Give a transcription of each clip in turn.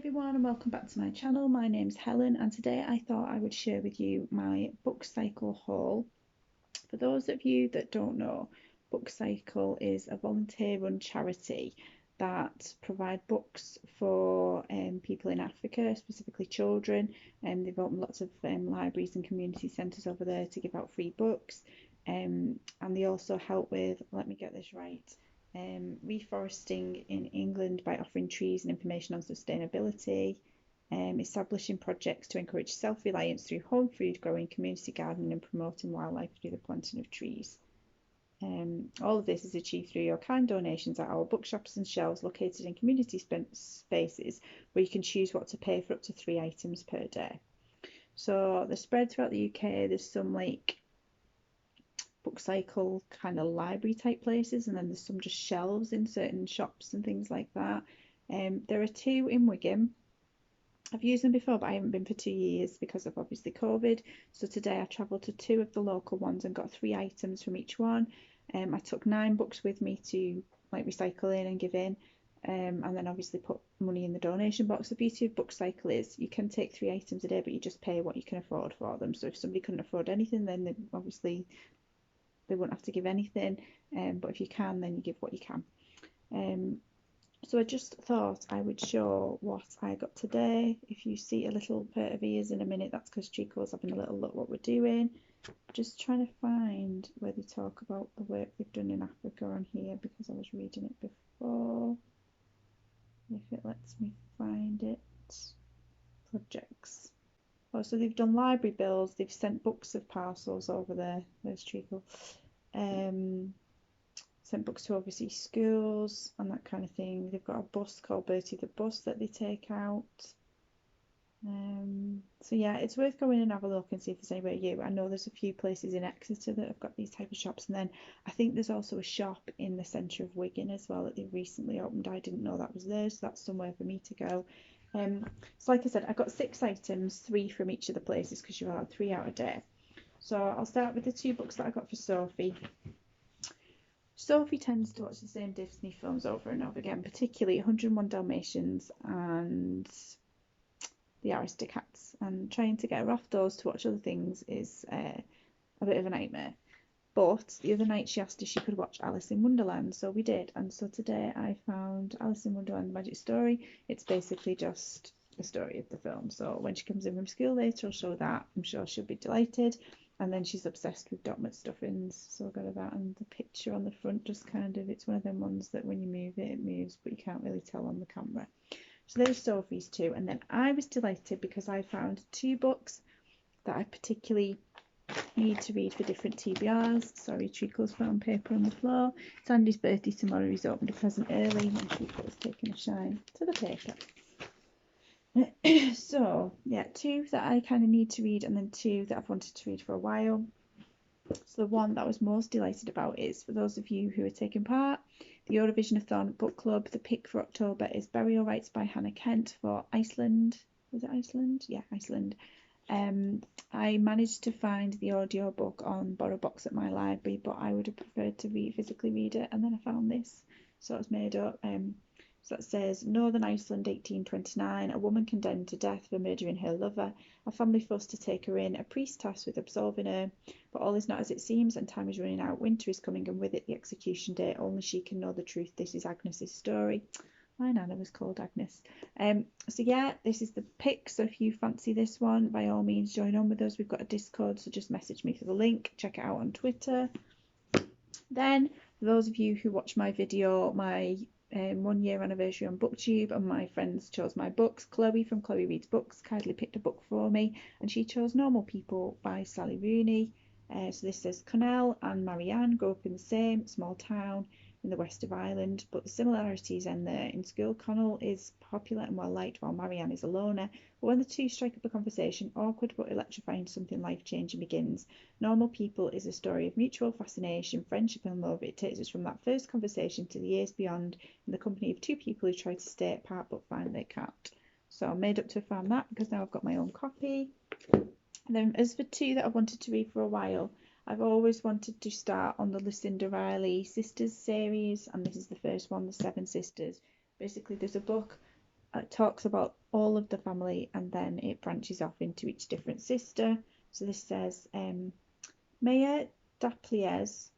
everyone and welcome back to my channel. My name's Helen and today I thought I would share with you my book cycle haul. For those of you that don't know, Book Cycle is a volunteer run charity that provide books for people in Africa, specifically children. They've opened lots of libraries and community centres over there to give out free books, and they also help with, let me get this right, reforesting in England by offering trees and information on sustainability, establishing projects to encourage self-reliance through home food growing, community gardening and promoting wildlife through the planting of trees. All of this is achieved through your kind donations at our bookshops and shelves located in community spaces where you can choose what to pay for up to 3 items per day. So they're spread throughout the UK. There's some like Book Cycle kind of library type places, and then there's some just shelves in certain shops and things like that. There are 2 in Wigan. I've used them before, but I haven't been for 2 years because of obviously COVID. So today I travelled to 2 of the local ones and got 3 items from each one. I took 9 books with me to like recycle in and give in, and then obviously put money in the donation box. The beauty of Book Cycle is you can take 3 items a day, but you just pay what you can afford for them. So if somebody couldn't afford anything, then they wouldn't have to give anything, but if you can, then you give what you can. So I just thought I would show what I got today. If you see a little pair of ears in a minute, that's because Chico's having a little look what we're doing. Just trying to find where they talk about the work they've done in Africa on here, because I was reading it before. If it lets me find it. Projects. Oh, so they've done library bills, they've sent books of parcels over there. There's Treacle. Sent books to overseas schools and that kind of thing. They've got a bus called Bertie the Bus that they take out. So yeah, it's worth going and have a look and see if there's anywhere you. I know there's a few places in Exeter that have got these type of shops, and then I think there's also a shop in the centre of Wigan as well that they've recently opened. I didn't know that was there, so that's somewhere for me to go. So like I said, I got 6 items, 3 from each of the places because you're allowed 3 out a day. So I'll start with the 2 books that I got for Sophie. Sophie tends to watch the same Disney films over and over again, particularly 101 Dalmatians and the Aristocats, and trying to get her off those to watch other things is a bit of a nightmare. But the other night she asked if she could watch Alice in Wonderland, so we did. And so today I found Alice in Wonderland: The Magic Story. It's basically just the story of the film. So when she comes in from school later, I'll show that. I'm sure she'll be delighted. And then she's obsessed with Doc McStuffins, so I got her that. And the picture on the front just kind of, it's one of them ones that when you move it, it moves, but you can't really tell on the camera. So there's Sophie's 2. And then I was delighted because I found 2 books that I particularly need to read for different TBRs. Sorry, Treacle's found paper on the floor. It's Andy's birthday tomorrow. He's opened a present early and Treacle's taken a shine to the paper. So yeah, 2 that I kind of need to read, and then 2 that I've wanted to read for a while. So the one that I was most delighted about is, for those of you who are taking part, the Eurovision of Thorn book club. The pick for October is Burial Rites by Hannah Kent for Iceland. Was it Iceland? Yeah, Iceland. I managed to find the audio book on BorrowBox at my library, but I would have preferred to physically read it, and then I found this, so it was made up. So that says, Northern Iceland, 1829, a woman condemned to death for murdering her lover, a family forced to take her in, a priest tasked with absolving her, but all is not as it seems, and time is running out, winter is coming, and with it the execution day. Only she can know the truth. This is Agnes's story. My nana was called Agnes. So yeah, this is the pick. So if you fancy this one, by all means join on with us. We've got a Discord, so just message me for the link. Check it out on Twitter. Then, for those of you who watch my video, my 1-year anniversary on BookTube, and my friends chose my books. Chloe from Chloe Reads Books kindly picked a book for me, and she chose Normal People by Sally Rooney. So this says, Connell and Marianne grew up in the same small town in the west of Ireland, but the similarities end there. In school, Connell is popular and well liked, while Marianne is a loner. But when the two strike up a conversation, awkward but electrifying, something life-changing begins. Normal People is a story of mutual fascination, friendship and love. It takes us from that first conversation to the years beyond, in the company of 2 people who try to stay apart but find they can't. So I made up to have found that, because now I've got my own copy. And then as for 2 that I've wanted to read for a while, I've always wanted to start on the Lucinda Riley Sisters series, and this is the first one, The 7 Sisters. Basically, there's a book talks about all of the family, and then it branches off into each different sister. So this says Maya Dapliez,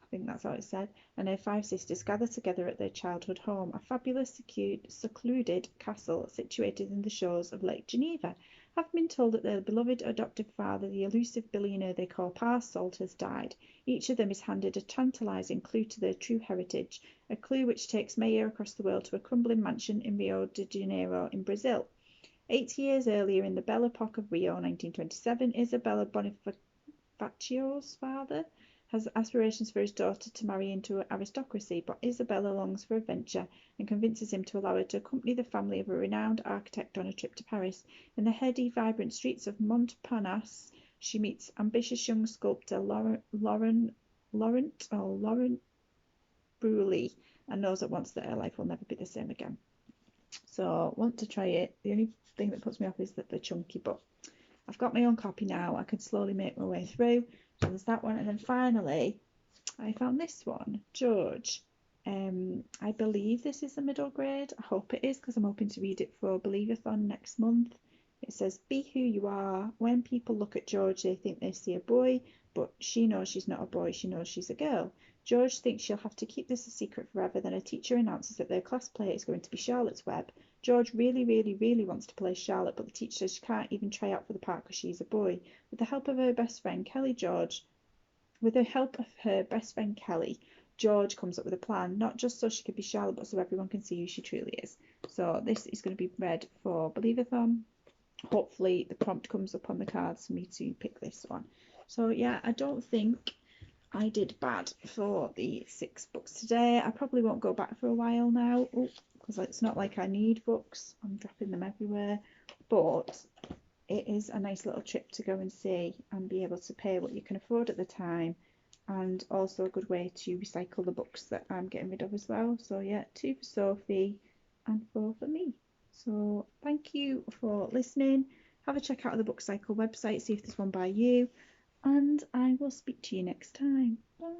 I think that's how it said, and her 5 sisters gather together at their childhood home, a fabulous, secluded castle situated in the shores of Lake Geneva. Having been told that their beloved adoptive father, the elusive billionaire they call Pa Salt, has died, each of them is handed a tantalising clue to their true heritage, a clue which takes Maya across the world to a crumbling mansion in Rio de Janeiro in Brazil. 80 years earlier, in the Belle Epoque of Rio, 1927, Isabella Bonifaccio's father has aspirations for his daughter to marry into aristocracy, but Isabella longs for adventure and convinces him to allow her to accompany the family of a renowned architect on a trip to Paris. In the heady, vibrant streets of Montparnasse, she meets ambitious young sculptor Laurent Bruley and knows at once that her life will never be the same again. So I want to try it. The only thing that puts me off is that they're chunky, but I've got my own copy now. I can slowly make my way through. So there's that one, and then finally I found this one, George. I believe this is a middle grade. I hope it is, because I'm hoping to read it for Believeathon next month. It says, be who you are. When people look at George, they think they see a boy, but she knows she's not a boy. She knows she's a girl. George thinks she'll have to keep this a secret forever. Then a teacher announces that their class play is going to be Charlotte's Web. George really, really, really wants to play Charlotte, but the teacher says she can't even try out for the part because she's a boy. With the help of her best friend Kelly, George comes up with a plan, not just so she can be Charlotte, but so everyone can see who she truly is. So this is going to be read for Believeathon. Hopefully the prompt comes up on the cards for me to pick this one. So yeah, I don't think I did bad for the 6 books today. I probably won't go back for a while now, because it's not like I need books. I'm dropping them everywhere. But it is a nice little trip to go and see and be able to pay what you can afford at the time, and also a good way to recycle the books that I'm getting rid of as well. So yeah, 2 for Sophie and 4 for me. So thank you for listening. Have a check out of the Book Cycle website, see if there's one by you, and I will speak to you next time. Bye.